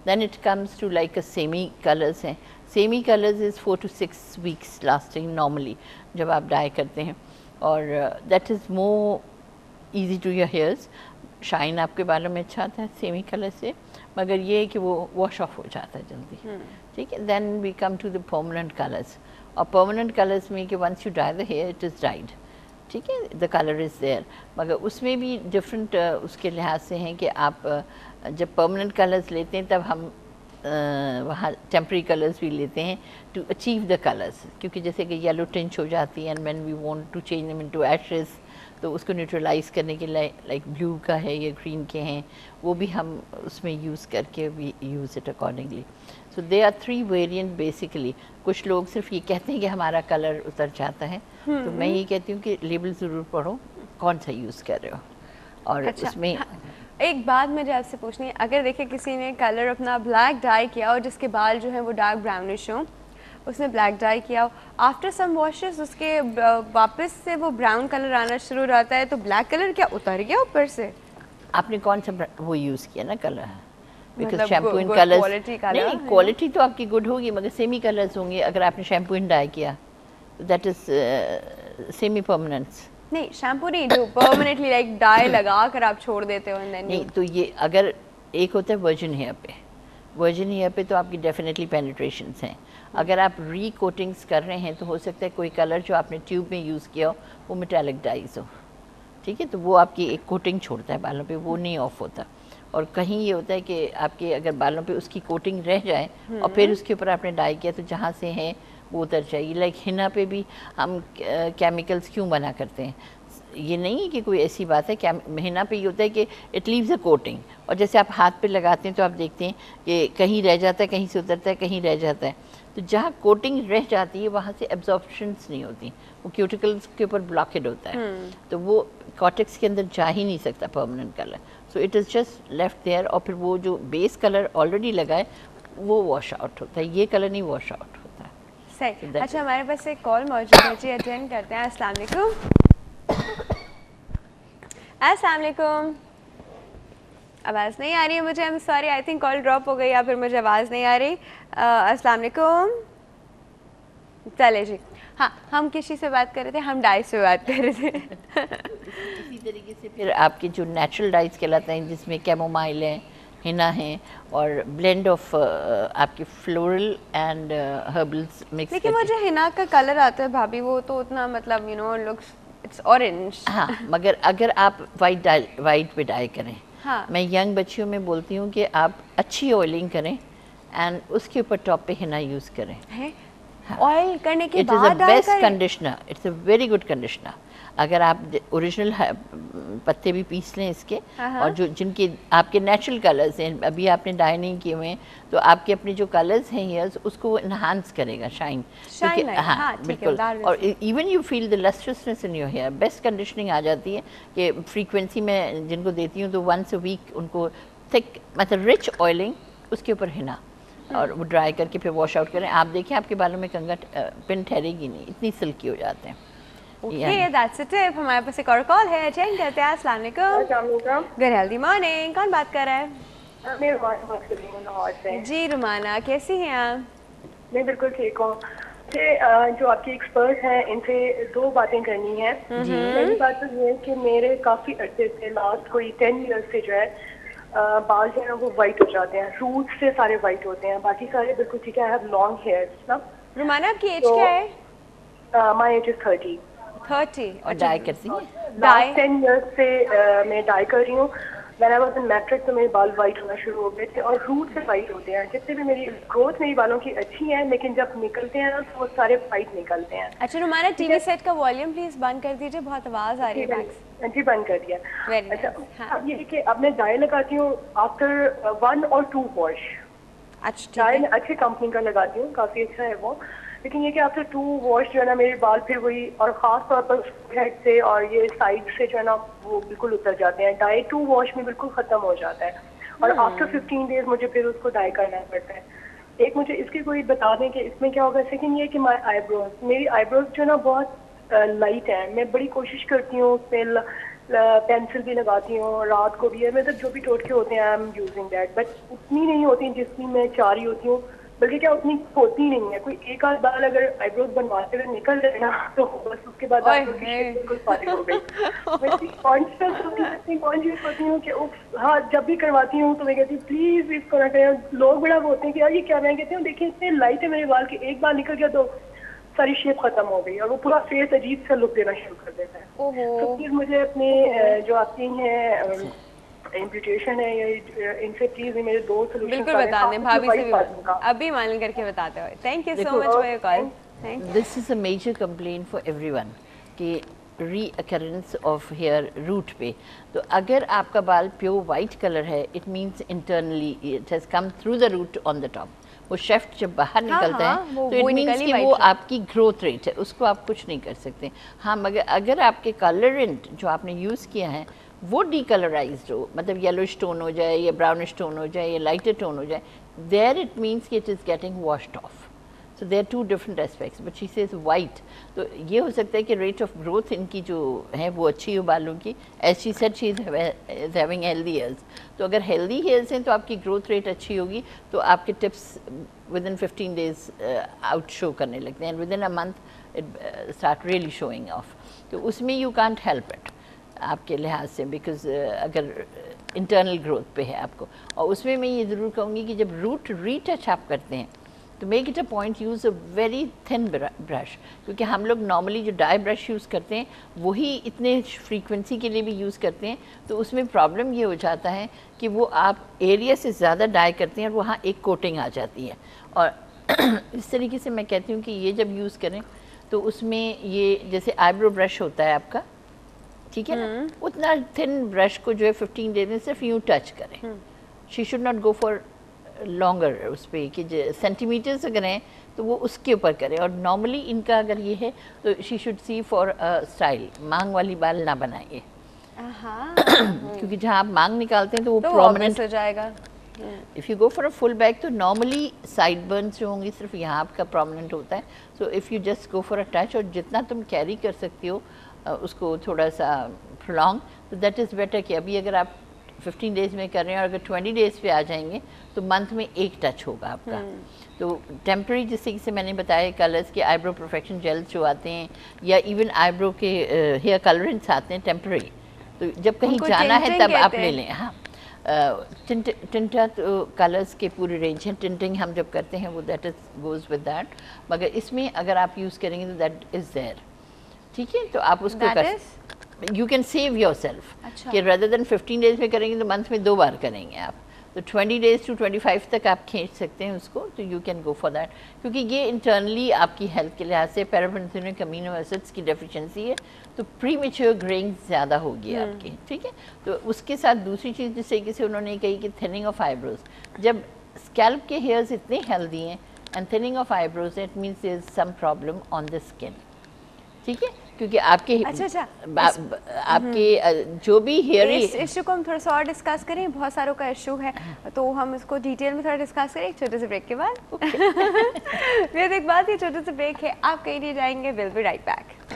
Then it comes to like a semi colors हैं. Semi colors is 4 to 6 weeks lasting normally जब आप dye करते हैं, और that is more easy to your hairs. Shine आपके बालों में अच्छा आता है सेमी कलर से, मगर ये है कि वो वॉश ऑफ हो जाता है जल्दी, ठीक है. Then we come to the permanent colours, और परमानेंट कलर्स में कि once you dye the hair it is dried, ठीक है, द कलर इज़ देयर. मगर उसमें भी डिफरेंट उसके लिहाज से हैं कि आप जब परमानेंट कलर्स लेते हैं तब हम वहाँ टेम्प्रेरी कलर्स भी लेते हैं टू अचीव द कलर्स, क्योंकि जैसे कि येलो टिंच हो जाती है and when we want to change them into ashes, तो उसको न्यूट्रलाइज करने के लिए लाइक ब्लू का है या ग्रीन के हैं, वो भी हम उसमें यूज़ करके we use it accordingly. So they are 3 variant basically. कुछ लोग सिर्फ ये कहते हैं कि हमारा कलर उतर जाता है, तो मैं ये कहती हूँ कि लेबल ज़रूर पढ़ो कौन सा यूज़ कर रहे हो. और अच्छा, उसमें एक बात मुझे आपसे पूछनी है, अगर देखिए किसी ने कलर अपना ब्लैक डाई किया और जिसके बाल जो हैं वो डार्क ब्राउनिश हो, उसने ब्लैक डाई किया, आफ्टर सम वॉशेस उसके वापस से वो ब्राउन कलर आना शुरू हो जाता है, तो ब्लैक कलर क्या उतर गया ऊपर से? आपने कौन सा वो यूज़ किया ना कलर, बिकॉज मतलब shampoo in good colours quality colour नहीं, है। क्वालिटी तो आपकी गुड होगी मगर सेमी कलर्स होंगे. अगर आपने शैम्पू इन डाई किया दैट इज़ सेमी परमानेंट्स. नहीं, शैम्पू नहीं, जो परमानेंटली लाइक डाई लगा कर आप छोड़ देते हो एंड देन नहीं, तो ये अगर एक होता है वर्जिन हेयर पे, वर्जिन हेयर पे तो आपकी डेफिनेटली पेनिट्रेशंस हैं. अगर आप री कोटिंग्स कर रहे हैं तो हो सकता है कोई कलर जो आपने ट्यूब में यूज़ किया हो वो मेटालिक डाइज हो, ठीक है, तो वो आपकी एक कोटिंग छोड़ता है बालों पे, वो नहीं ऑफ होता. और कहीं ये होता है कि आपके अगर बालों पे उसकी कोटिंग रह जाए और फिर उसके ऊपर आपने डाई किया तो जहाँ से है वो उतर जाएगी. लाइक हिना पे भी हम केमिकल्स क्यों मना करते हैं, ये नहीं है कि कोई ऐसी बात है. क्या हिना पे ये होता है कि इट लीव्स अ कोटिंग, और जैसे आप हाथ पे लगाते हैं तो आप देखते हैं कि कहीं रह जाता है, कहीं से उतरता है, कहीं रह जाता है. तो जहाँ कोटिंग रह जाती है वहाँ से एब्जॉर्प्शंस नहीं होती, वो क्यूटिकल्स के ऊपर ब्लॉकेड होता है, तो वो कॉर्टेक्स के अंदर जा ही नहीं सकता permanent colour. So it is just left there, और फिर वो जो बेस कलर ऑलरेडी लगा है वो वॉश आउट होता है, ये कलर नहीं वॉश आउट होता है. सही. अच्छा, हमारे पास एक कॉल मौजूद है जी, अटेंड करते हैं. अस्सलाम वालेकुम. अस्सलाम वालेकुम. आवाज़ नहीं आ रही है मुझे, I am sorry, I think call drop हो गई या फिर मुझे आवाज़ नहीं आ रही. अस्सलाम वालेकुम. चले जी, हाँ, हम किसी से बात कर रहे थे, हम डाई से बात कर रहे थे. इसी तरीके से फिर आपके जो नेचुरल डाइज कहलाते हैं जिसमें कैमोमाइल है, हिना है, और ब्लेंड ऑफ आपके फ्लोरल एंड हर्बल्स मिक्स. लेकिन वो जो हिना का कलर आता है भाभी, वो तो उतना मतलब you know looks it's orange. हाँ, मगर अगर आप वाइट पे डाई करें, हाँ. मैं यंग बच्चियों में बोलती हूँ कि आप अच्छी ऑयलिंग करें एंड उसके ऊपर टॉप पे हिना यूज़ करें. ऑयल करने के इट इज़ बाद अ डाई बेस्ट करें. Conditioner, it's a very good conditioner. अगर आप ओरिजिनल पत्ते भी पीस लें इसके, और जो जिनके आपके नेचुरल कलर्स हैं, अभी आपने डाई नहीं किए हुए हैं, तो आपके अपने जो कलर्स हैं हेयर्स उसको इन्हांस करेगा शाइन. हाँ, बिल्कुल. और even you feel the lustrousness in your hair. Best conditioning आ जाती है कि फ्रीक्वेंसी में जिनको देती हूँ तो वंस अ वीक उनको थिक मतलब रिच ऑयलिंग, उसके ऊपर हिना, और वो ड्राई करके फिर वॉश आउट करें. आप देखें आपके बालों में कंघा पिन ठहरेगी नहीं, इतनी सिल्की हो जाते हैं. Okay, that's it. हमारे पास एक और कॉल है, अटेंड करते हैं. अस्सलाम वालेकुम. Good healthy morning. कौन बात कर रहा है? मैं रुमाना बात कर रही हूँ लाहौर से. जी रुमाना, कैसी हैं आप? मैं बिल्कुल ठीक हूँ. जो आपके एक्सपर्ट हैं इनसे 2 बातें करनी है. पहली बात तो ये है कि मेरे काफ़ी अर्से से लास्ट कोई 10 ईयर्स से जो है बाल जो है ना वो वाइट हो जाते हैं, रूट से सारे वाइट होते हैं, बाकी सारे बिल्कुल ठीक है. आई हैव लॉन्ग हेयर्स ना. रुमाना, आपकी एज क्या है? My age is 30. 30. और डाई करती हैं. लास्ट 10 ईयर्स से मैं डाई कर रही हूँ. When I was in matric तो मेरे बाल वाइट होना शुरू हो गए थे, और रूट से वाइट होते हैं. जितने भी मेरी ग्रोथ मेरी बालों की अच्छी है, लेकिन जब निकलते हैं ना तो वो सारे वाइट निकलते हैं. अच्छा रुमाना, टीवी सेट का वॉल्यूम प्लीज बंद कर दीजिए, बहुत आवाज़ आ रही है बैक से. जी बंद कर दिया. Very अच्छा, nice. अब ये है कि अब मैं डाई लगाती हूँ आफ्टर 1 or 2 वॉश. अच्छा, ठीक डाई है. अच्छी कंपनी का लगाती हूँ, काफ़ी अच्छा है वो. लेकिन ये कि आफ्टर 2 वॉश जो है ना मेरे बाल फिर वही, और ख़ास तौर पर हेड से और ये साइड से जो है ना वो बिल्कुल उतर जाते हैं. डाई 2 वॉश में बिल्कुल ख़त्म हो जाता है, और आफ्टर 15 डेज मुझे फिर उसको डाई करना पड़ता है. एक मुझे इसकी कोई बता दें कि इसमें क्या होगा. सेकेंड ये कि मेरी आईब्रोज जो ना बहुत लाइट है. मैं बड़ी कोशिश करती हूँ उसमें पेंसिल भी लगाती हूँ, रात को भी है, मतलब जो भी टोटके होते हैं I am using that, but उतनी नहीं होती जितनी मैं चाह रही होती हूँ, बल्कि क्या उतनी होती नहीं है। कोई एक आध बार अगर आईब्रोज बनवाते हुए निकल जाए ना तो बस उसके बाद आईब्रो की शेप बिल्कुल फारिग हो गई। मैं इतनी कॉन्शियस होती हूँ कि हाँ जब भी करवाती हूँ तो मैं कहती हूँ प्लीज इसको ना करें। लोग बड़ा बोलते हैं कि यार ये क्या, मैं कहती हूँ देखिए इतने लाइट है मेरे बाल के, एक बार निकल गया तो सारी शेप खत्म हो गई और वो पूरा फेस अजीब सा लुक देना शुरू कर देता है। तो प्लीज मुझे अपने जो आपकी हैं इम्प्यूटेशन है ये इनसे प्लीज मेरे दो सोल्यूशन बिल्कुल बता दें, भाभी से भी अभी मालूम करके बताते हो। Thank you so much for your call. This is a major complaint for everyone कि रीअकरेंस ऑफ हेयर रूट पे। तो अगर आपका बाल प्योर वाइट कलर है it means internally it has come through the root on the top. वो shaft जब बाहर निकलता है तो इट मीन्स कि वो आपकी ग्रोथ रेट है, उसको आप कुछ नहीं कर सकते। हाँ मगर अगर आपके कलरेंट जो आपने यूज़ किया है वो डीकलराइज्ड हो, मतलब येलोइश टोन हो जाए या ब्राउनिश टोन हो जाए या लाइटर टोन हो जाए, देयर इट मीन्स कि it is getting washed off. So there two different aspects, but she says white. तो ये हो सकता है कि रेट ऑफ ग्रोथ इनकी जो है वो अच्छी हो बालों की, as she said she is having healthy hairs. तो अगर हेल्दी हेयर्स हैं तो आपकी ग्रोथ रेट अच्छी होगी, तो आपके tips with in 15 days out show करने लगते हैं, and with in a month it start really showing off. तो उसमें यू कांट हेल्प इट आपके लिहाज से, बिकॉज अगर इंटरनल ग्रोथ पे है आपको। और उसमें मैं ये ज़रूर कहूँगी कि जब रूट रीटच आप करते हैं तो make it a point use a very thin brush, क्योंकि हम लोग नॉर्मली जो डाई ब्रश यूज़ करते हैं वही इतने फ्रीक्वेंसी के लिए भी यूज़ करते हैं, तो उसमें प्रॉब्लम ये हो जाता है कि वो आप एरिया से ज़्यादा डाई करते हैं और वहाँ एक कोटिंग आ जाती है। और इस तरीके से मैं कहती हूँ कि ये जब यूज़ करें तो उसमें ये जैसे आईब्रो ब्रश होता है आपका, ठीक है ना, उतना थिन ब्रश को जो है 15 डेज में सिर्फ यूँ टच करें। She should not go for longer उस पर कि सेंटीमीटर्स अगर हैं तो वो उसके ऊपर करें। और नॉर्मली इनका अगर ये है तो she should see for style, मांग वाली बाल ना बनाइए क्योंकि जहाँ आप मांग निकालते हैं तो वो प्रोमिनेंट हो जाएगा। If you go for a full back तो नॉर्मली साइड बर्न्स जो होंगी सिर्फ यहाँ आपका प्रोमिनेंट होता है। So if you just go for a touch, और जितना तुम कैरी कर सकती हो उसको थोड़ा सा प्रोलॉन्ग, तो दैट इज़ बेटर। कि अभी अगर आप 15 डेज़ में कर रहे हैं और अगर 20 डेज़ पे आ जाएंगे तो मंथ में एक टच होगा आपका। तो टेम्प्रेरी जैसे कि मैंने बताया कलर्स के आईब्रो परफेक्शन जेल्स जो आते हैं या इवन आईब्रो के हेयर कलरेंट्स आते हैं टेम्प्रेरी, तो जब कहीं जाना है तब आप ले लें। हाँ टिंटा तो कलर्स के पूरी रेंज है, टिंटिंग हम जब करते हैं वो that is goes with that, मगर इसमें अगर आप यूज़ करेंगे तो दैट इज़ देयर, ठीक है। तो आप उसको कर you can save your self कि रदर देन 15 डेज में करेंगे तो मंथ में 2 बार करेंगे आप, तो 20 डेज टू 25 तक आप खींच सकते हैं उसको, तो you can go for that. क्योंकि ये इंटरनली आपकी हेल्थ के लिहाज से पैराबेंथेनिक अमीनो एसिड्स की डेफिशिएंसी है, तो प्री मेच्योर ग्रेइंग ज़्यादा होगी आपकी, ठीक है। तो उसके साथ दूसरी चीज़ जैसे कि उन्होंने कही कि थिनिंग ऑफ आईब्रोज, जब स्कैल्प के हेयर्स इतने हेल्दी हैं and thinning of eyebrows it means there is some problem on the skin, ठीक है। क्योंकि आपके आपके जो भी हेयर इशू को हम थोड़ा सा और डिस्कस करें, बहुत सारों का इशू है तो हम इसको डिटेल में थोड़ा डिस्कस करें एक छोटे से ब्रेक के बाद। एक बात ही छोटे से ब्रेक है, आप कहीं नहीं जाएंगे, विल बी राइट बैक।